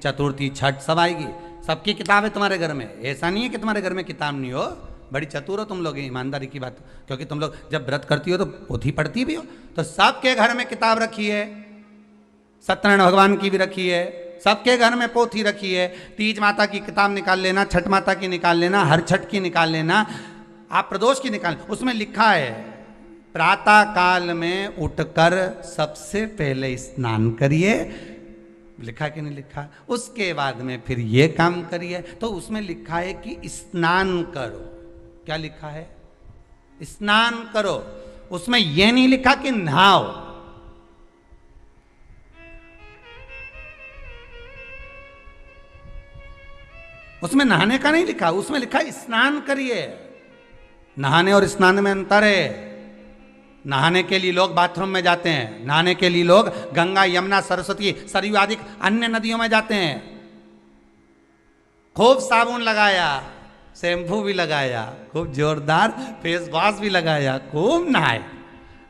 चतुर्थी छठ सब आएगी, सबकी किताब है तुम्हारे घर में। ऐसा नहीं है कि तुम्हारे घर में किताब नहीं हो, बड़ी चतुर हो तुम लोग, ईमानदारी की बात, क्योंकि तुम लोग जब व्रत करती हो तो पोथी पढ़ती भी हो, तो सबके घर में किताब रखी है, सत्यनारायण भगवान की भी रखी है, सबके घर में पोथी रखी है। तीज माता की किताब निकाल लेना, छठ माता की निकाल लेना, हर छठ की निकाल लेना, आप प्रदोष की निकाल, उसमें लिखा है प्रातः काल में उठकर सबसे पहले स्नान करिए, लिखा कि नहीं लिखा, उसके बाद में फिर ये काम करिए। तो उसमें लिखा है कि स्नान करो, क्या लिखा है? स्नान करो, उसमें यह नहीं लिखा कि नहाओ। उसमें नहाने का नहीं लिखा, उसमें लिखा स्नान करिए। नहाने और स्नान में अंतर है। नहाने के लिए लोग बाथरूम में जाते हैं, नहाने के लिए लोग गंगा यमुना सरस्वती सरयू आदि अन्य नदियों में जाते हैं, खूब साबुन लगाया, शैम्पू भी लगाया, खूब जोरदार फेस वॉश भी लगाया, खूब नहाए।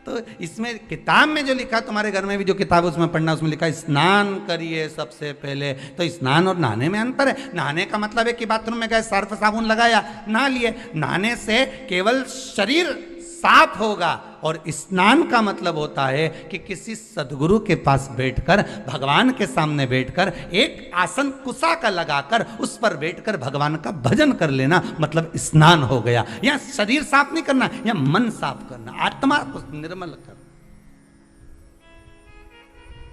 तो इसमें किताब में जो लिखा, तुम्हारे घर में भी जो किताब उसमें पढ़ना, उसमें लिखा स्नान करिए सबसे पहले। तो स्नान और नहाने में अंतर है। नहाने का मतलब है कि बाथरूम में गए, सर्फ साबुन लगाया, नहा लिए। नहाने से केवल शरीर साफ होगा, और स्नान का मतलब होता है कि किसी सदगुरु के पास बैठकर, भगवान के सामने बैठकर, एक आसन कुसा का लगाकर उस पर बैठकर भगवान का भजन कर लेना, मतलब स्नान हो गया। या शरीर साफ नहीं करना, या मन साफ करना, आत्मा को निर्मल कर।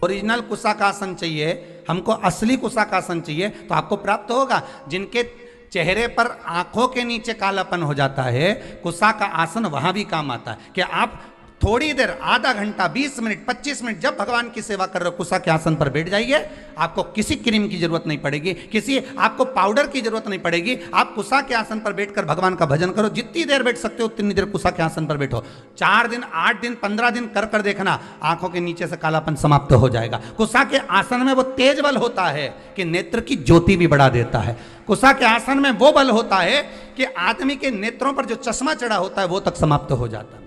ओरिजिनल कुसा का आसन चाहिए हमको, असली कुसा का आसन चाहिए, तो आपको प्राप्त होगा। जिनके चेहरे पर आंखों के नीचे कालापन हो जाता है, कुसा का आसन वहां भी काम आता है। कि आप थोड़ी देर, आधा घंटा, 20 मिनट, 25 मिनट जब भगवान की सेवा कर रहे हो, कुसा के आसन पर बैठ जाइए। आपको किसी क्रीम की जरूरत नहीं पड़ेगी, किसी आपको पाउडर की जरूरत नहीं पड़ेगी। आप कुसा के आसन पर बैठकर भगवान का भजन करो। जितनी देर बैठ सकते हो उतनी देर कुसा के आसन पर बैठो। 4 दिन, 8 दिन, 15 दिन कर कर देखना, आंखों के नीचे से कालापन समाप्त हो जाएगा। कुसा के आसन में वो तेज बल होता है कि नेत्र की ज्योति भी बढ़ा देता है। कुसा के आसन में वो बल होता है कि आदमी के नेत्रों पर जो चश्मा चढ़ा होता है वो तक समाप्त हो जाता है।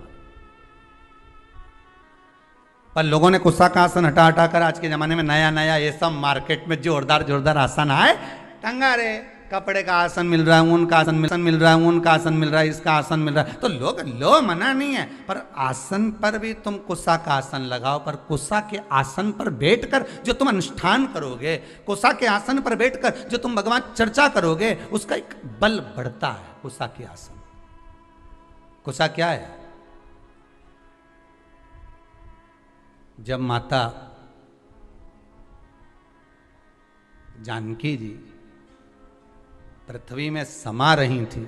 पर लोगों ने कुसा का आसन हटा हटा कर आज के जमाने में नया नया ये सब मार्केट में जोरदार जोरदार आसन आए, टंगा रे, कपड़े का आसन मिल रहा है, ऊन का आसन मिल रहा है, ऊन का आसन मिल रहा है, इसका आसन मिल रहा है। तो लोग लो मना नहीं है, पर आसन पर भी तुम कुसा का आसन लगाओ। पर कुसा के आसन पर बैठकर जो तुम अनुष्ठान करोगे, कुसा के आसन पर बैठकर जो तुम भगवान चर्चा करोगे, उसका एक बल बढ़ता है। कुसा के आसन, कुसा क्या है? जब माता जानकी जी पृथ्वी में समा रही थी,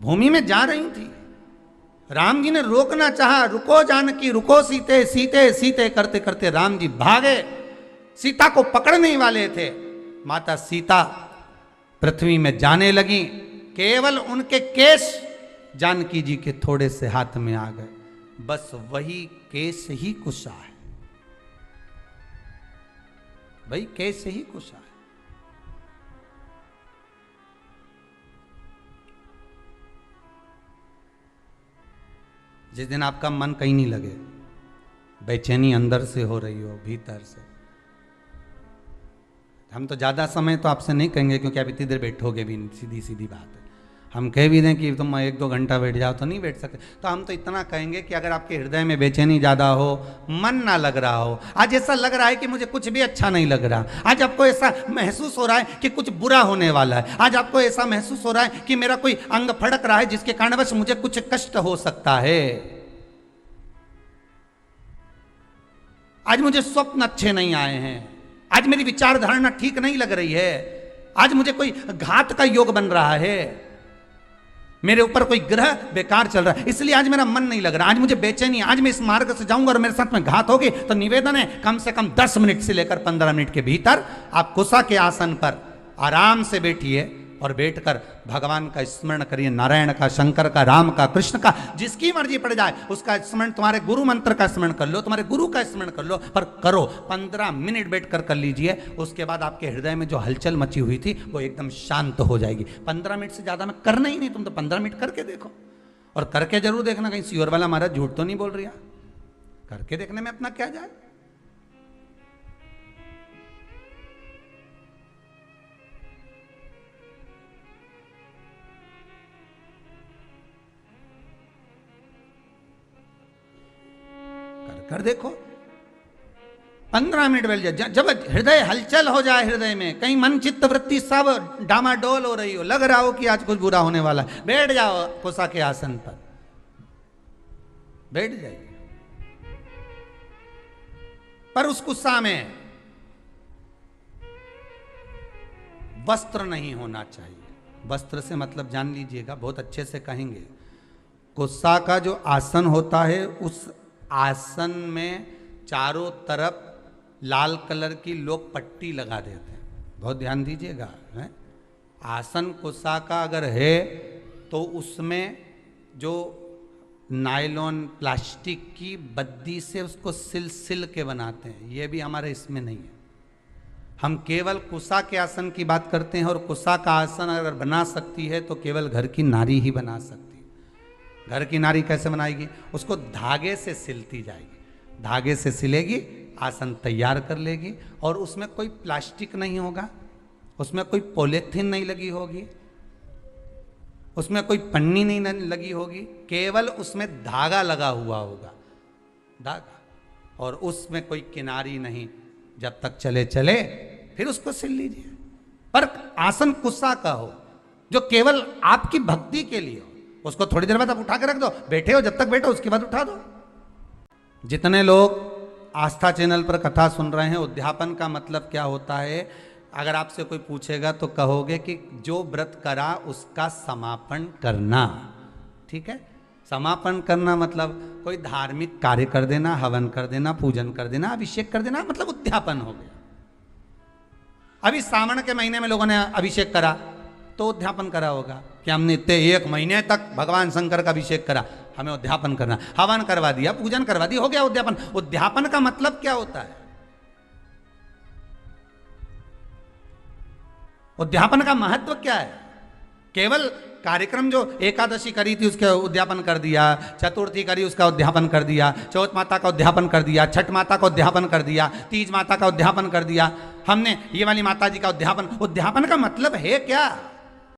भूमि में जा रही थी, राम जी ने रोकना चाहा, रुको जानकी, रुको सीते, सीते सीते करते करते राम जी भागे, सीता को पकड़ने ही वाले थे। माता सीता पृथ्वी में जाने लगी, केवल उनके केश जानकी जी के थोड़े से हाथ में आ गए, बस वही केस ही कुशा है, भाई केस ही कुशा है। जिस दिन आपका मन कहीं नहीं लगे, बेचैनी अंदर से हो रही हो, भीतर से, हम तो ज्यादा समय तो आपसे नहीं कहेंगे क्योंकि आप इतनी देर बैठोगे भी, सीधी सीधी बात है। हम कह भी दें कि तुम 1-2 घंटा बैठ जाओ तो नहीं बैठ सकते। तो हम तो इतना कहेंगे कि अगर आपके हृदय में बेचैनी ज़्यादा हो, मन ना लग रहा हो, आज ऐसा लग रहा है कि मुझे कुछ भी अच्छा नहीं लग रहा, आज आपको ऐसा महसूस हो रहा है कि कुछ बुरा होने वाला है, आज आपको ऐसा महसूस हो रहा है कि मेरा कोई अंग फड़क रहा है जिसके कारणवश मुझे कुछ कष्ट हो सकता है, आज मुझे स्वप्न अच्छे नहीं आए हैं, आज मेरी विचारधारणा ठीक नहीं लग रही है, आज मुझे कोई घात का योग बन रहा है, मेरे ऊपर कोई ग्रह बेकार चल रहा है, इसलिए आज मेरा मन नहीं लग रहा, आज मुझे बेचैनी, आज मैं इस मार्ग से जाऊंगा और मेरे साथ में घात होगी। तो निवेदन है, कम से कम 10 मिनट से लेकर 15 मिनट के भीतर आप कुसा के आसन पर आराम से बैठिए और बैठकर भगवान का स्मरण करिए, नारायण का, शंकर का, राम का, कृष्ण का, जिसकी मर्जी पड़ जाए उसका स्मरण। तुम्हारे गुरु मंत्र का स्मरण कर लो, तुम्हारे गुरु का स्मरण कर लो, पर करो, 15 मिनट बैठकर कर लीजिए। उसके बाद आपके हृदय में जो हलचल मची हुई थी वो एकदम शांत हो जाएगी। 15 मिनट से ज्यादा में करना ही नहीं, तुम तो 15 मिनट करके देखो, और करके जरूर देखना, कहीं सियोर वाला महाराज झूठ तो नहीं बोल रही, करके देखने में अपना क्या जाए। कर देखो, 15 मिनट बैठ जाए। जब हृदय हलचल हो जाए, हृदय में कहीं मन चित्त वृत्ति सब डामाडोल हो रही हो, लग रहा हो कि आज कुछ बुरा होने वाला है, बैठ जाओ कुसा के आसन पर, बैठ जाइए। पर उस कुसा में वस्त्र नहीं होना चाहिए। वस्त्र से मतलब जान लीजिएगा, बहुत अच्छे से कहेंगे। कुसा का जो आसन होता है, उस आसन में चारों तरफ लाल कलर की लोग पट्टी लगा देते हैं, बहुत ध्यान दीजिएगा। आसन कुसा का अगर है तो उसमें जो नायलॉन प्लास्टिक की बद्दी से उसको सिल के बनाते हैं, ये भी हमारे इसमें नहीं है। हम केवल कुसा के आसन की बात करते हैं, और कुसा का आसन अगर बना सकती है तो केवल घर की नारी ही बना सकती है। घर की नारी कैसे बनाएगी? उसको धागे से सिलती जाएगी, धागे से सिलेगी, आसन तैयार कर लेगी, और उसमें कोई प्लास्टिक नहीं होगा, उसमें कोई पॉलीथीन नहीं लगी होगी, उसमें कोई पन्नी नहीं लगी होगी, केवल उसमें धागा लगा हुआ होगा, धागा, और उसमें कोई किनारी नहीं। जब तक चले चले फिर उसको सिल लीजिए। पर आसन कुसा का हो, जो केवल आपकी भक्ति के लिए हो, उसको थोड़ी देर बाद आप उठा के रख दो, बैठे हो जब तक बैठो, उसके बाद उठा दो। जितने लोग आस्था चैनल पर कथा सुन रहे हैं, उद्यापन का मतलब क्या होता है, अगर आपसे कोई पूछेगा तो कहोगे कि जो व्रत करा उसका समापन करना। ठीक है, समापन करना मतलब कोई धार्मिक कार्य कर देना, हवन कर देना, पूजन कर देना, अभिषेक कर देना, मतलब उद्यापन हो गया। अभी सावन के महीने में लोगों ने अभिषेक करा तो उद्यापन करा होगा कि हमने इतने 1 महीने तक भगवान शंकर का अभिषेक करा, हमें उद्यापन करना, हवन करवा दिया, पूजन करवा दिया, हो गया उद्यापन। उद्यापन का मतलब क्या होता है? उद्यापन का महत्व क्या है? केवल कार्यक्रम जो एकादशी करी थी उसके उद्यापन कर दिया, चतुर्थी करी उसका उद्यापन कर दिया, चौथ माता का उद्यापन कर दिया, छठ माता का उद्यापन कर दिया, तीज माता का उद्यापन कर दिया, हमने ये वाली माता जी का उद्यापन। उद्यापन का मतलब है क्या?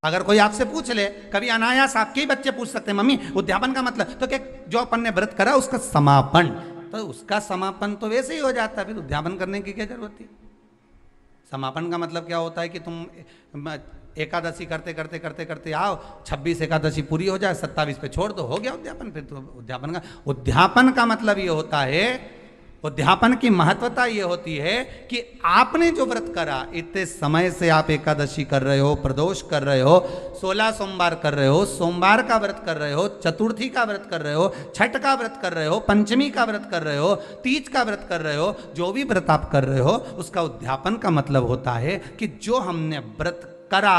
अगर कोई आपसे पूछ ले, कभी अनायास आपके ही बच्चे पूछ सकते हैं, मम्मी उद्यापन का मतलब, तो क्या जो अपन ने व्रत करा उसका समापन, तो उसका समापन तो वैसे ही हो जाता है, फिर उद्यापन करने की क्या जरूरत है? समापन का मतलब क्या होता है कि तुम एकादशी करते करते करते करते आओ, 26 एकादशी पूरी हो जाए, 27 पे छोड़ दो, हो गया उद्यापन। फिर तो उद्यापन का मतलब ये होता है, उद्यापन की महत्वता ये होती है कि आपने जो व्रत करा, इतने समय से आप एकादशी कर रहे हो, प्रदोष कर रहे हो, 16 सोमवार कर रहे हो, सोमवार का व्रत कर रहे हो, चतुर्थी का व्रत कर रहे हो, छठ का व्रत कर रहे हो, पंचमी का व्रत कर रहे हो, तीज का व्रत कर रहे हो, जो भी व्रत आप कर रहे हो उसका उद्यापन का मतलब होता है कि जो हमने व्रत करा,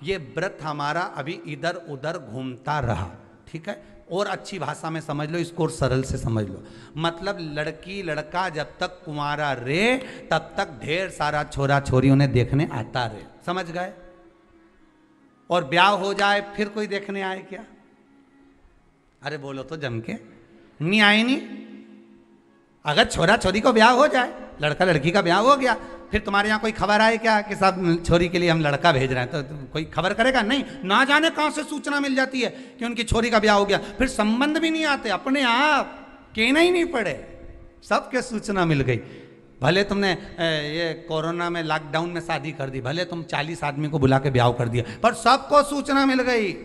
ये व्रत हमारा अभी इधर उधर घूमता रहा। ठीक है, और अच्छी भाषा में समझ लो इसको, और सरल से समझ लो, मतलब लड़की लड़का जब तक कुंवारा रे तब तक ढेर सारा छोरा छोरी उन्हें देखने आता रहे, समझ गए? और ब्याह हो जाए फिर कोई देखने आए क्या? अरे बोलो तो जम के, नहीं आए नहीं। अगर छोरा छोरी को ब्याह हो जाए, लड़का लड़की का ब्याह हो गया, फिर तुम्हारे यहाँ कोई खबर आए क्या कि साहब छोरी के लिए हम लड़का भेज रहे हैं, तो कोई खबर करेगा? नहीं, ना जाने कहाँ से सूचना मिल जाती है कि उनकी छोरी का ब्याह हो गया, फिर संबंध भी नहीं आते, अपने आप कहना ही नहीं पड़े, सबके सूचना मिल गई। भले तुमने ये कोरोना में लॉकडाउन में शादी कर दी, भले तुम 40 आदमी को बुला के ब्याह कर दिया, पर सबको सूचना मिल गई।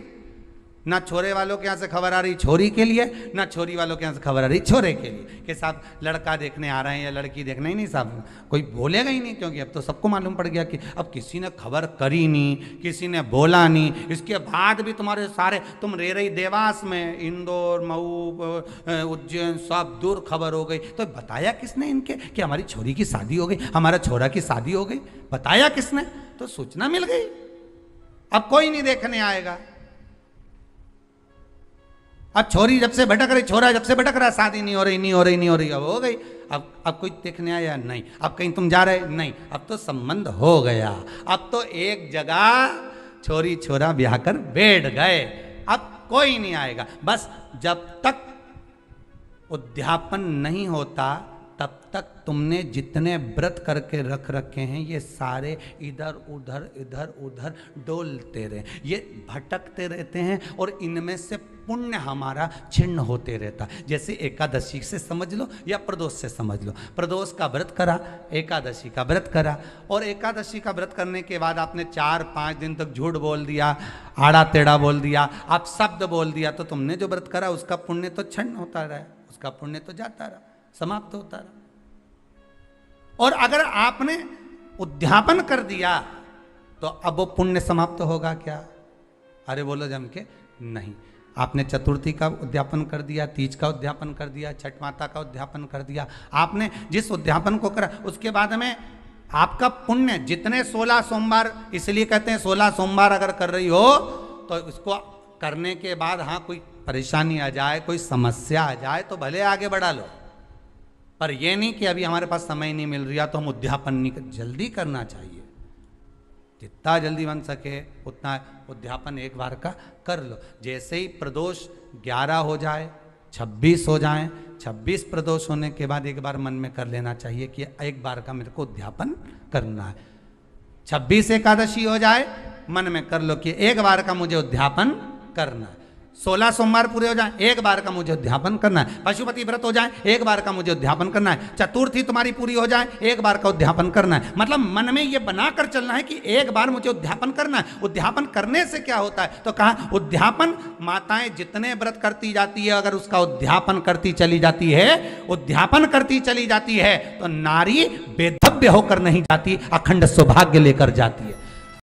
ना छोरे वालों के यहाँ से खबर आ रही छोरी के लिए, ना छोरी वालों के यहाँ से खबर आ रही छोरे के लिए कि साहब लड़का देखने आ रहे हैं या लड़की देखने, ही नहीं साहब कोई बोलेगा ही नहीं, क्योंकि अब तो सबको मालूम पड़ गया कि अब किसी ने खबर करी नहीं, किसी ने बोला नहीं। इसके बाद भी तुम्हारे सारे, तुम रह रही देवास में, इंदौर, मऊ, उज्जैन, सब दूर खबर हो गई, तो बताया किसने इनके कि हमारी छोरी की शादी हो गई, हमारा छोरा की शादी हो गई? बताया किसने? तो सूचना मिल गई। अब कोई नहीं देखने आएगा। अब छोरी जब से भटक रही, छोरा जब से भटक रहा, शादी नहीं हो रही, नहीं हो रही, नहीं हो रही, अब हो गई। अब कोई देखने आया? नहीं। अब कहीं तुम जा रहे? नहीं। अब तो संबंध हो गया, अब तो एक जगह छोरी छोरा ब्याह कर बैठ गए, अब कोई नहीं आएगा। बस जब तक उद्यापन नहीं होता तब तक तुमने जितने व्रत करके रख रखे हैं ये सारे इधर उधर इधर उधर डोलते रहे, ये भटकते रहते हैं और इनमें से पुण्य हमारा छिन्न होते रहता। जैसे एकादशी से समझ लो या प्रदोष से समझ लो। प्रदोष का व्रत करा, एकादशी का व्रत करा, और एकादशी का व्रत करने के बाद आपने 4-5 दिन तक झूठ बोल दिया, आड़ा टेढ़ा बोल दिया, आप शब्द बोल दिया, तो तुमने जो व्रत करा उसका पुण्य तो छिन्न होता रहा, उसका पुण्य तो जाता रहा, समाप्त होता रहा। और अगर आपने उद्यापन कर दिया तो अब वो पुण्य समाप्त होगा क्या? अरे बोलो जम के नहीं। आपने चतुर्थी का उद्यापन कर दिया, तीज का उद्यापन कर दिया, छठ माता का उद्यापन कर दिया, आपने जिस उद्यापन को करा उसके बाद में आपका पुण्य जितने 16 सोमवार, इसलिए कहते हैं 16 सोमवार अगर कर रही हो तो इसको करने के बाद हाँ कोई परेशानी आ जाए, कोई समस्या आ जाए तो भले आगे बढ़ा लो, पर यह नहीं कि अभी हमारे पास समय नहीं मिल रहा तो हम उद्यापन नहीं, जल्दी करना चाहिए, जितना जल्दी बन सके उतना उद्यापन एक बार का कर लो। जैसे ही प्रदोष 11 हो जाए, 26 हो जाए, 26 प्रदोष होने के बाद एक बार मन में कर लेना चाहिए कि एक बार का मेरे को उद्यापन करना है। 26 एकादशी हो जाए, मन में कर लो कि एक बार का मुझे उद्यापन करना है। 16 सोमवार पूरे हो जाए, एक बार का मुझे उद्यापन करना है। पशुपति व्रत हो जाए, एक बार का मुझे उद्यापन करना है। चतुर्थी तुम्हारी पूरी हो जाए, एक बार का उद्यापन करना है। मतलब मन में ये बनाकर चलना है कि एक बार मुझे उद्यापन करना है। उद्यापन करने से क्या होता है? तो कहा उद्यापन, माताएं जितने व्रत करती जाती है अगर उसका उद्यापन करती चली जाती है, उद्यापन करती चली जाती है तो नारी बेधव्य होकर नहीं जाती, अखंड सौभाग्य लेकर जाती है।